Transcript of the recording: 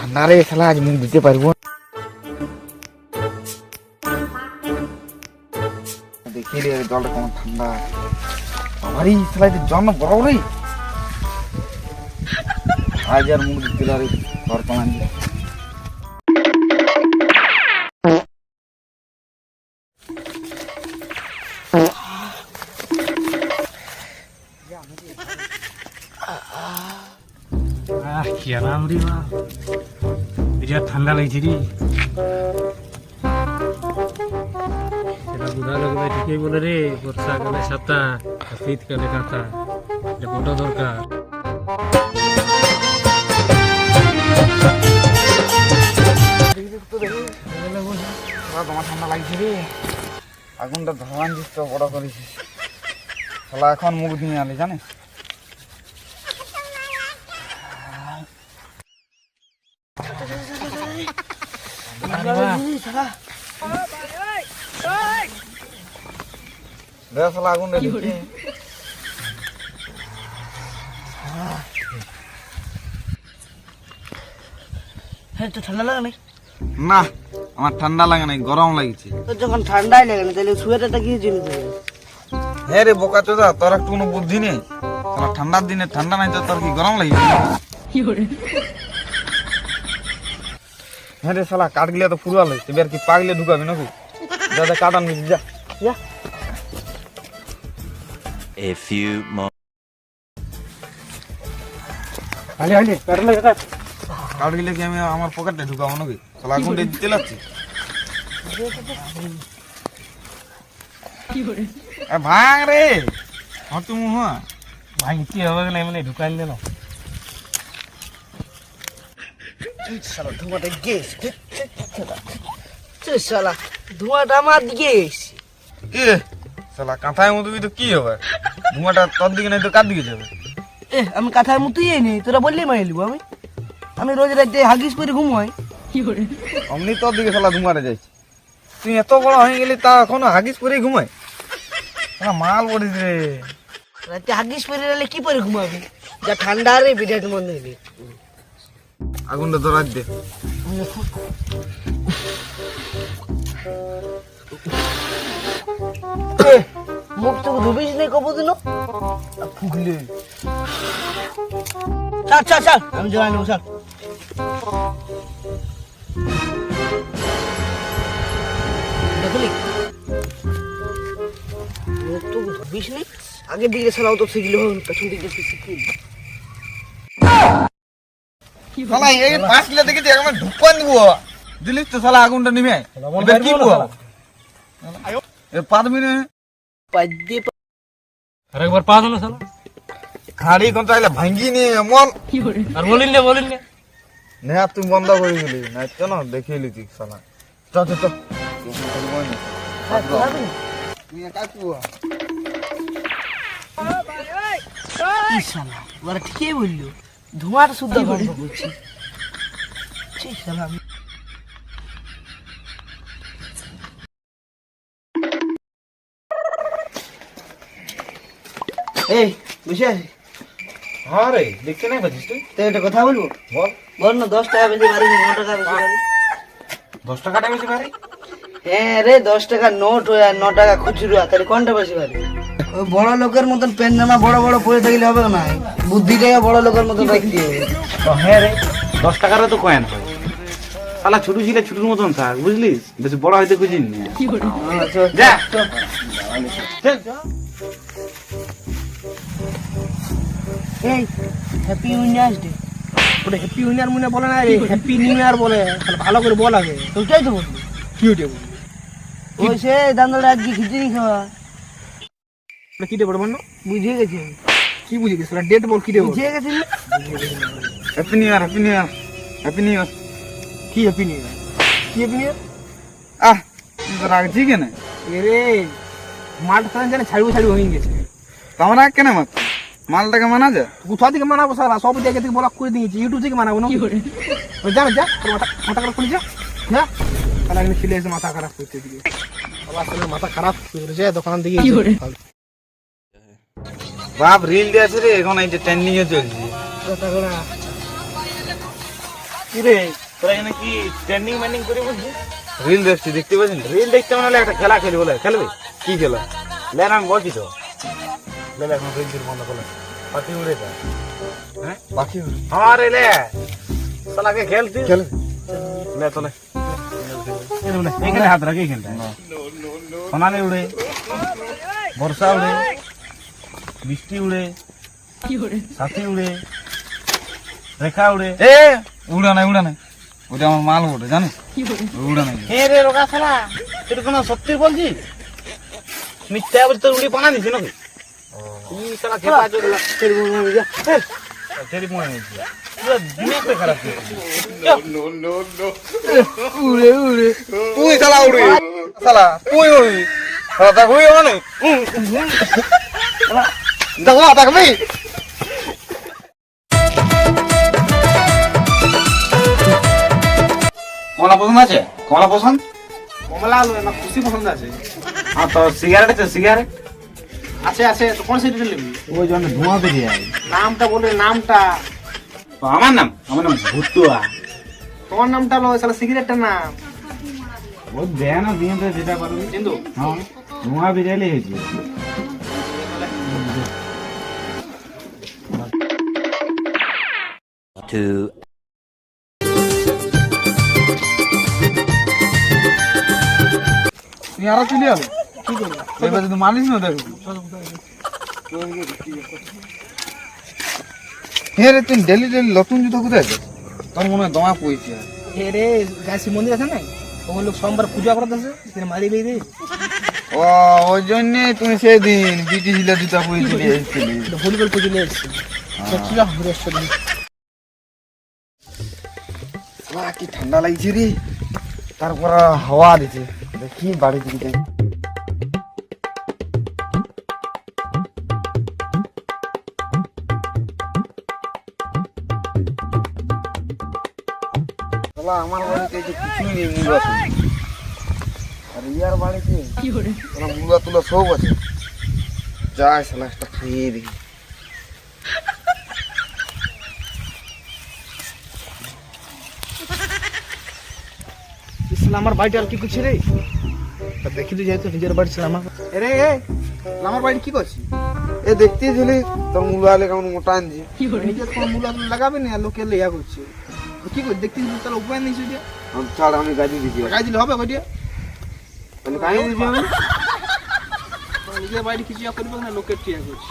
ঠান্ডা রে শালা, আজ মুখ দিতে পারবো না। দেখি রে জলটা কেমন ঠান্ডা। আমারই শালা জন্য বড় রে, আজ আর মুখ দিতে রে ঘর কমান। কি আরাম রে মা, বিরাট ঠান্ডা লাগছে রে। এটা বুঝা লাগবে ঠিকই বলে রে, বর্ষাকালে ছাতা আর শীতকালে কাঁথা, এটা বড় দরকার। তোমার ঠান্ডা লাগছে রে, আগুনটা ধরান দিস তো বড় করেছিস শালা, এখন মুখ নিয়ে আলি জানিস। আগুন ঠান্ডা লাগে না, আমার ঠান্ডা লাগে নাই, গরম লাগছে। তোর যখন ঠান্ডাই লাগে না তাহলে সোয়েটারটা কি জিনিস দেবে? হ্যাঁ রে বোকা চোদা, তোর একটু কোনো বুদ্ধি নেই। ঠান্ডার দিনে ঠান্ডা নাই তো তোর কি গরম লাগছে? হ্যাঁ রে শালা, কাঠগুলা তো পুরা লাগছে, এবার কি পাগলে ঢুকাবি নাকি? দাদা কাটান নিবি, যা যা। A few more. কাঠগুলা কি আমি আমার পকেটে ঢুকাবো নাকি? শালা আগুন দিতে লাগছে। ভাঙ রে হটু মুহ, ভাঙতি হবে না মানে ঢুকাই দিল। শালা ধোঁয়াটা গ্যাস, শালা ধোঁয়াটা আমার দিকে এসছে। এ শালা কাঁথায় মতো তো কি হবে? ধোঁয়াটা তোর দিকে নাই তো কার দিকে যাবে? আমি কাঁথার মতোই নেই, তোরা বললেই মাই লিব। আমি রোজ রাতে হাগিস করে ঘুমাই। অমনি তোর দিকে শালা ধুমারে যাইছে। তুই এত বড় হয়ে গেলি তা এখনো হাগিস করে ঘুমাই? মাল পড়িস রে। রাতে হাগিস করে গেলে কি করে ঘুমাবি? যা ঠান্ডা রে বিরাট মনে হইলে। আগুনটা ধরাই দে। মুখ তো ধুবিস নেই কব দিন ফুকলে। চল চল চল, আমি জড়াই নেবো, চল। দেখলি মুখ তো ধুবিস নেই, আগে দিকে চালাও তো শিখলে পেছন দিকে শিখি। শালা এই পাঁচলে দেখি একবার ঢুকান দিব, দিলিস তো শালা আগুনটা নিভে। এবার কি বল? এ পারবি না? পাদ্যে আরেকবার পা দিল শালা। খাড়ি কোন চাইলে ভাঙ্গি নি এমন। আর বলিন না না তুই বন্ধ করে দিলি না তো, না দেখে লিছি শালা। চল চল চল, তুই একা কুয়া। শালা ওরা ঠিকই বললো, ধোঁয়াটা শুদ্ধ বন্ধ করছি। শালা এই বুঝে আছি। হ্যাঁ রে, দেখতে নাই পাচ্ছিস তুই? তো একটা কথা বলবো, বল। বল না। 10 টাকা বেশি বাড়ি, 9 টাকা বেশি বাড়ি। 10 টাকাটা বেশি ভারী? হ্যাঁ রে, 10 টাকা নোট আর 9 টাকা খুচরো, তাহলে কোনটা বেশি বাড়ি? ওই বড় লোকের মতন পেন জামা বড় বড় পরে থাকলে হবে না, বুদ্ধিটাকে বড় লোকের মতন রাখতে হবে। হ্যাঁ রে, 10 টাকারও তো কয়েন হয়। শালা ছোট ছিল ছোটর মতন থাক, বুঝলি? বেশি বড় হইতে খুঁজিস না। যা এই হ্যাপি উইনার্স ডে। ওটা হ্যাপি উইনার মনে বলে না রে, হ্যাপি নিউ ইয়ার বলে। ভালো করে বল আগে। তো ওটাই তো বলবো। কি ওটা বল? ওই সে দান্দা আজকে খিচুড়ি খাওয়া। কি দেবো বল? বুঝে গেছি আমি। কি বুঝে গেছিস? ডেট বল, কি দেবো? বুঝে গেছি না? Happy new year, happy new year, happy new year. কি হ্যাপি নিউ ইয়ার? কি হ্যাপি নিউ ইয়ার? আহ তুই তো রাখছি কেন? এরে মালটা জানে ছাড়বো হয়ে গেছে। তোমার রাখ কেন মাত্র? মালটাকে মানা যায়? কোথা থেকে মানাবো সারা? সব জায়গা থেকে ব্লক করে দিয়েছি, ইউটিউব থেকে মানাবো না। যা যা, মাথা খারাপ করে যা যা। তাহলে আমি ছেলে এসে মাথা খারাপ করতে দিকে, আবার মাথা খারাপ করে যায় দোকান থেকে। বাপ রিল দিয়েছে রে, এখন এই যে ট্রেন্ডিং এ চলছে। কি রে তোরা এখানে কি ট্রেন্ডিং ম্যান্ডিং করে বলছিস? রিল দেখছি, দেখতে পাচ্ছেন? রিল দেখতে মানে একটা খেলা খেলি বলে খেলবে কি খেলা? লেন আমি বলছি তো লে এখন রিল বন্ধ করলে পাখি উড়ে যায় হ্যাঁ বাকি আরে লে সালাকে খেলতি খেলে লে চলে এখানে হাত রাখি এখানটা সোনালি উড়ে বর্ষা উড়ে বৃষ্টি উড়ে সাথী উড়ে রেখা উড়ে এ উড়া নাই ওটা আমার মাল ওঠে জানিস? উড়া নাই। হে রে রোগা শালা তুই কোনো সত্যি বলছিস? মিথ্যা বলছিস তোর উড়ি বানা দিছিস নাকি? তুই শালা খেপা চোদ তেরি মনে যা তেরি মনে নিছিস পুরো দিমাগ খারাপ উড়ে তুই শালা উড়ে শালা তুই উড়ি শালা তা উড়ি মানে দেখো দেখবি কমলা পছন্দ আছে? কমলা পছন্দ? কমলা আলু না খুশি পছন্দ আছে? হ্যাঁ তো সিগারেট আছে সিগারেট আছে তো কোন সিগারেট নিবি? ওই জন্য ধোঁয়া বেরিয়ে যায় নামটা বলে, নামটা। আমার নাম ভুতুয়া তোমার নামটা হলো শালা সিগারেটটার নাম ও দেয় না দিয়ে যেটা পারবি কিন্তু হ্যাঁ ধোঁয়া বেরিয়ে হয়েছে Two তুই আরো চলে যাবে কি করবো? এবার যদি মানিস না দেখো হ্যাঁ রে তুই ডেলি নতুন জুতো কোথায় আছে? তোর মনে হয় দমা পড়েছে। এ রে গাছি মন্দির আছে না, ওখানে লোক সোমবার পূজা করতে আছে, মারি বেরি ও ওই জন্যে তুমি সেদিন বিটি ছিল জুতা পড়েছিলে এসেছিলি। ভলিবল পুজো নিয়ে এসেছি। বৃহস্পতি কি ঠান্ডা লাগছে রে, তারপর হাওয়া দিচ্ছে। দেখি বাড়ি দিকে যাই। আমার বাড়িতে এই যে কিছুই নেই, মুলা তুলি। আর ইয়ার বাড়িতে মুলা তুলা সব আছে। যাই শালা একটা খেয়ে দেখি। আমার বাড়িটা আর কি করছে রে? দেখি তুই যেহেতু নিজের বাড়ি ছিল আমার রে, আমার বাড়ি কি করছি? এ দেখতেছিলি তোর মুলা আলে কেমন মোটা আনছি। নিজের কোনো মূলা লাগাবে না, লোকে লেয়া করছে। কি করে দেখতে তাহলে উপায় নেই সেটা? ছাড় আমি গাড়ি দিচ্ছি। গায়ে দিলে হবে ওইটা? তাহলে কাহিনী দিচ্ছি আমি। নিজের বাড়ি কিছু করবে না, লোকের টিয়া করছে।